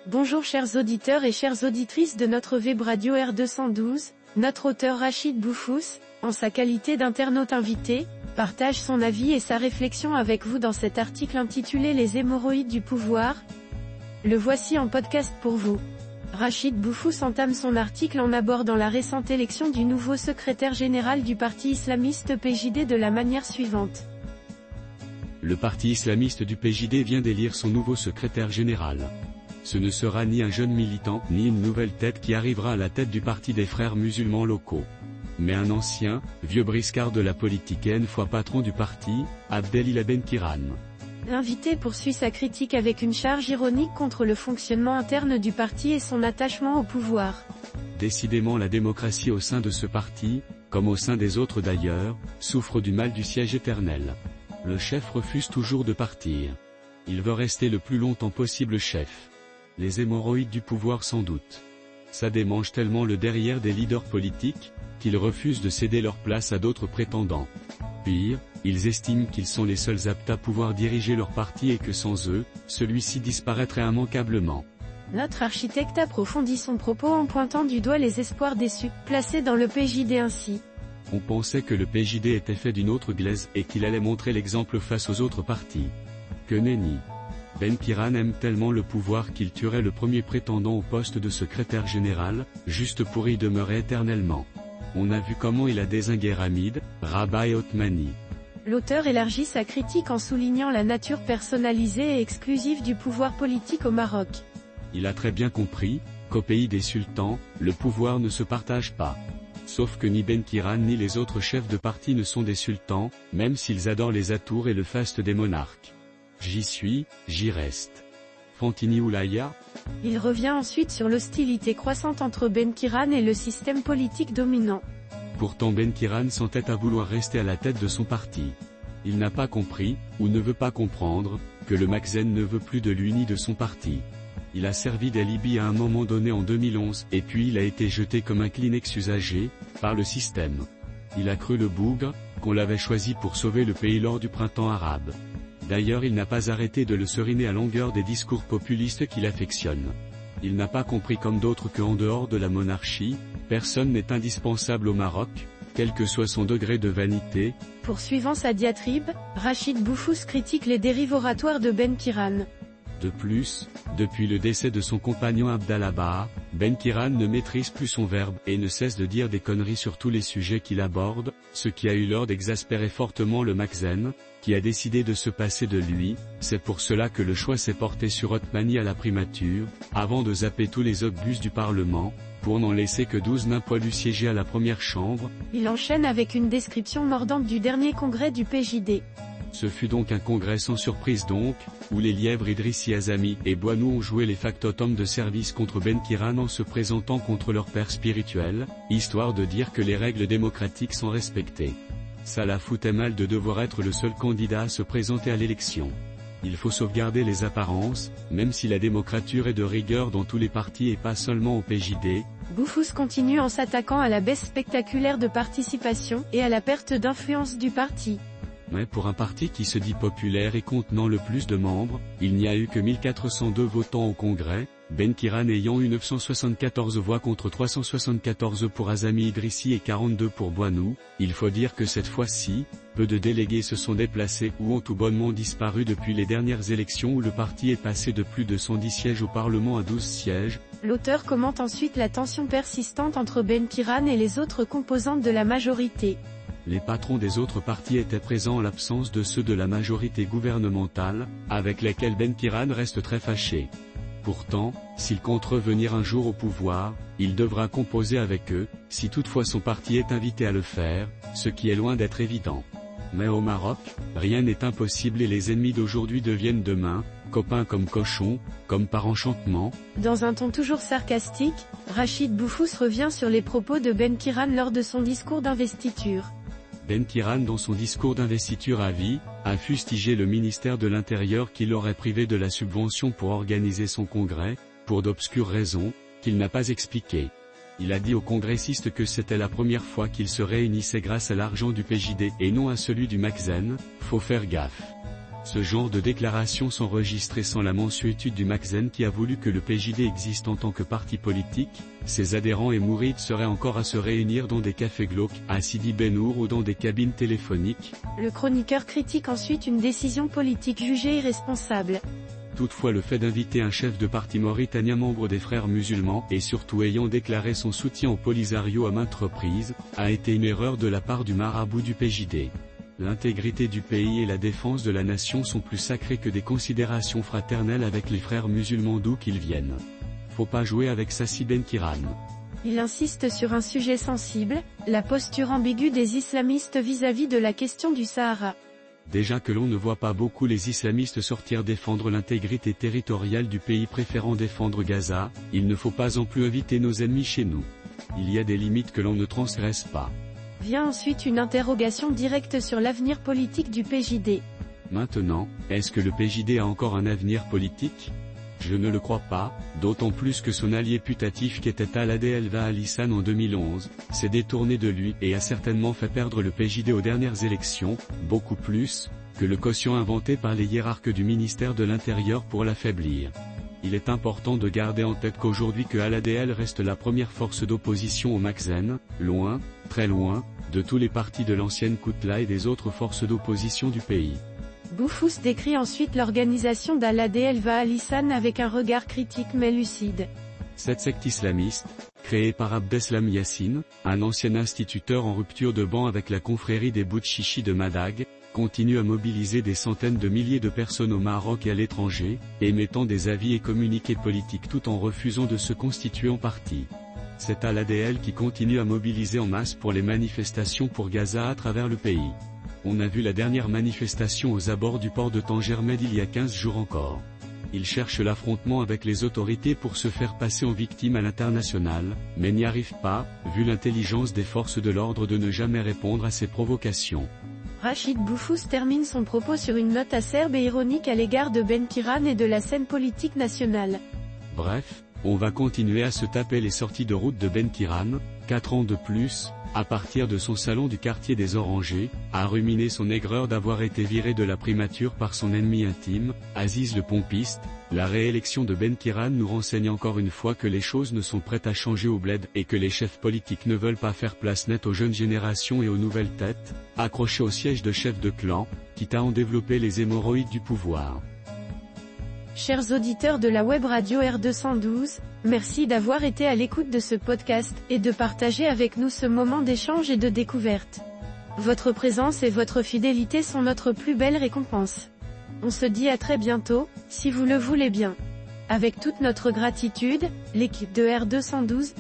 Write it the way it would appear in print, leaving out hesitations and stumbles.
Bonjour chers auditeurs et chères auditrices de notre web radio R212, notre auteur Rachid Boufous, en sa qualité d'internaute invité, partage son avis et sa réflexion avec vous dans cet article intitulé Les hémorroïdes du pouvoir. Le voici en podcast pour vous. Rachid Boufous entame son article en abordant la récente élection du nouveau secrétaire général du parti islamiste PJD de la manière suivante. Le parti islamiste du PJD vient d'élire son nouveau secrétaire général. Ce ne sera ni un jeune militant, ni une nouvelle tête qui arrivera à la tête du parti des frères musulmans locaux. Mais un ancien, vieux briscard de la politique et une fois patron du parti, Abdelilah Benkiran. L'invité poursuit sa critique avec une charge ironique contre le fonctionnement interne du parti et son attachement au pouvoir. Décidément la démocratie au sein de ce parti, comme au sein des autres d'ailleurs, souffre du mal du siège éternel. Le chef refuse toujours de partir. Il veut rester le plus longtemps possible chef. Les hémorroïdes du pouvoir sans doute. Ça démange tellement le derrière des leaders politiques, qu'ils refusent de céder leur place à d'autres prétendants. Pire, ils estiment qu'ils sont les seuls aptes à pouvoir diriger leur parti et que sans eux, celui-ci disparaîtrait immanquablement. Notre architecte approfondit son propos en pointant du doigt les espoirs déçus, placés dans le PJD ainsi. On pensait que le PJD était fait d'une autre glaise et qu'il allait montrer l'exemple face aux autres partis. Que nenni. Benkiran aime tellement le pouvoir qu'il tuerait le premier prétendant au poste de secrétaire général, juste pour y demeurer éternellement. On a vu comment il a dézingué Hamid, Rabat et Othmani. L'auteur élargit sa critique en soulignant la nature personnalisée et exclusive du pouvoir politique au Maroc. Il a très bien compris qu'au pays des sultans, le pouvoir ne se partage pas. Sauf que ni Benkiran ni les autres chefs de parti ne sont des sultans, même s'ils adorent les atours et le faste des monarques. J'y suis, j'y reste. Fantini Oulaya. Il revient ensuite sur l'hostilité croissante entre Benkiran et le système politique dominant. Pourtant Benkiran s'entête à vouloir rester à la tête de son parti. Il n'a pas compris, ou ne veut pas comprendre, que le Makzen ne veut plus de lui ni de son parti. Il a servi d'alibi à un moment donné en 2011, et puis il a été jeté comme un Kleenex usagé, par le système. Il a cru le bougre, qu'on l'avait choisi pour sauver le pays lors du printemps arabe. D'ailleurs il n'a pas arrêté de le seriner à longueur des discours populistes qu'il affectionne. Il n'a pas compris comme d'autres qu'en dehors de la monarchie, personne n'est indispensable au Maroc, quel que soit son degré de vanité. Poursuivant sa diatribe, Rachid Boufous critique les dérives oratoires de Benkiran. De plus, depuis le décès de son compagnon Abdallah Bah, Benkiran ne maîtrise plus son verbe et ne cesse de dire des conneries sur tous les sujets qu'il aborde, ce qui a eu l'ordre d'exaspérer fortement le Makzen, qui a décidé de se passer de lui. C'est pour cela que le choix s'est porté sur Othmani à la primature, avant de zapper tous les obus du Parlement, pour n'en laisser que 12 nains poilus siéger à la première chambre. Il enchaîne avec une description mordante du dernier congrès du PJD. Ce fut donc un congrès sans surprise donc, où les lièvres Idrissi Azami et Boinou ont joué les factotums de service contre Benkiran en se présentant contre leur père spirituel, histoire de dire que les règles démocratiques sont respectées. Ça la foutait mal de devoir être le seul candidat à se présenter à l'élection. Il faut sauvegarder les apparences, même si la démocrature est de rigueur dans tous les partis et pas seulement au PJD. Boufous continue en s'attaquant à la baisse spectaculaire de participation et à la perte d'influence du parti. Mais pour un parti qui se dit populaire et contenant le plus de membres, il n'y a eu que 1402 votants au Congrès, Benkiran ayant eu 974 voix contre 374 pour Azami Idrissi et 42 pour Boinou. Il faut dire que cette fois-ci, peu de délégués se sont déplacés ou ont tout bonnement disparu depuis les dernières élections où le parti est passé de plus de 110 sièges au Parlement à 12 sièges. L'auteur commente ensuite la tension persistante entre Benkiran et les autres composantes de la majorité. Les patrons des autres partis étaient présents en l'absence de ceux de la majorité gouvernementale, avec lesquels Benkiran reste très fâché. Pourtant, s'il compte revenir un jour au pouvoir, il devra composer avec eux, si toutefois son parti est invité à le faire, ce qui est loin d'être évident. Mais au Maroc, rien n'est impossible et les ennemis d'aujourd'hui deviennent demain, copains comme cochons, comme par enchantement. Dans un ton toujours sarcastique, Rachid Boufous revient sur les propos de Benkiran lors de son discours d'investiture. Benkiran dans son discours d'investiture à vie, a fustigé le ministère de l'Intérieur qui l'aurait privé de la subvention pour organiser son congrès, pour d'obscures raisons, qu'il n'a pas expliquées. Il a dit aux congressistes que c'était la première fois qu'ils se réunissaient grâce à l'argent du PJD et non à celui du Makzen. Faut faire gaffe. Ce genre de déclarations sont enregistrées sans la mansuétude du Maczen qui a voulu que le PJD existe en tant que parti politique. Ses adhérents et mourides seraient encore à se réunir dans des cafés glauques, à Sidi Ben-Nour ou dans des cabines téléphoniques. Le chroniqueur critique ensuite une décision politique jugée irresponsable. Toutefois le fait d'inviter un chef de parti mauritanien membre des Frères musulmans, et surtout ayant déclaré son soutien au Polisario à maintes reprises, a été une erreur de la part du marabout du PJD. L'intégrité du pays et la défense de la nation sont plus sacrées que des considérations fraternelles avec les frères musulmans d'où qu'ils viennent. Faut pas jouer avec Sassi Benkiran. Il insiste sur un sujet sensible, la posture ambiguë des islamistes vis-à-vis de la question du Sahara. Déjà que l'on ne voit pas beaucoup les islamistes sortir défendre l'intégrité territoriale du pays préférant défendre Gaza, il ne faut pas en plus inviter nos ennemis chez nous. Il y a des limites que l'on ne transgresse pas. Vient ensuite une interrogation directe sur l'avenir politique du PJD. Maintenant, est-ce que le PJD a encore un avenir politique ? Je ne le crois pas, d'autant plus que son allié putatif qui était Al-Adel Elva Al-Hissan en 2011, s'est détourné de lui et a certainement fait perdre le PJD aux dernières élections, beaucoup plus que le quotient inventé par les hiérarques du ministère de l'Intérieur pour l'affaiblir. Il est important de garder en tête qu'aujourd'hui que Al-Adel reste la première force d'opposition au Maczen, loin, très loin, de tous les partis de l'ancienne Koutla et des autres forces d'opposition du pays. Boufous décrit ensuite l'organisation d'Al-Adel Elva Al-Hissan avec un regard critique mais lucide. Cette secte islamiste, créée par Abdeslam Yassine, un ancien instituteur en rupture de ban avec la confrérie des Boutchichi de Madag, continue à mobiliser des centaines de milliers de personnes au Maroc et à l'étranger, émettant des avis et communiqués politiques tout en refusant de se constituer en parti. C'est Al-Adel qui continue à mobiliser en masse pour les manifestations pour Gaza à travers le pays. On a vu la dernière manifestation aux abords du port de Tanger Med il y a 15 jours encore. Il cherche l'affrontement avec les autorités pour se faire passer en victime à l'international, mais n'y arrive pas, vu l'intelligence des forces de l'ordre de ne jamais répondre à ces provocations. Rachid Boufous termine son propos sur une note acerbe et ironique à l'égard de Benkiran et de la scène politique nationale. Bref, on va continuer à se taper les sorties de route de Benkiran, 4 ans de plus, à partir de son salon du quartier des Orangers, à ruminer son aigreur d'avoir été viré de la primature par son ennemi intime, Aziz le pompiste. La réélection de Benkiran nous renseigne encore une fois que les choses ne sont prêtes à changer au bled et que les chefs politiques ne veulent pas faire place nette aux jeunes générations et aux nouvelles têtes, accrochées au siège de chef de clan, quitte à en développer les hémorroïdes du pouvoir. Chers auditeurs de la web radio R212, merci d'avoir été à l'écoute de ce podcast, et de partager avec nous ce moment d'échange et de découverte. Votre présence et votre fidélité sont notre plus belle récompense. On se dit à très bientôt, si vous le voulez bien. Avec toute notre gratitude, l'équipe de R212,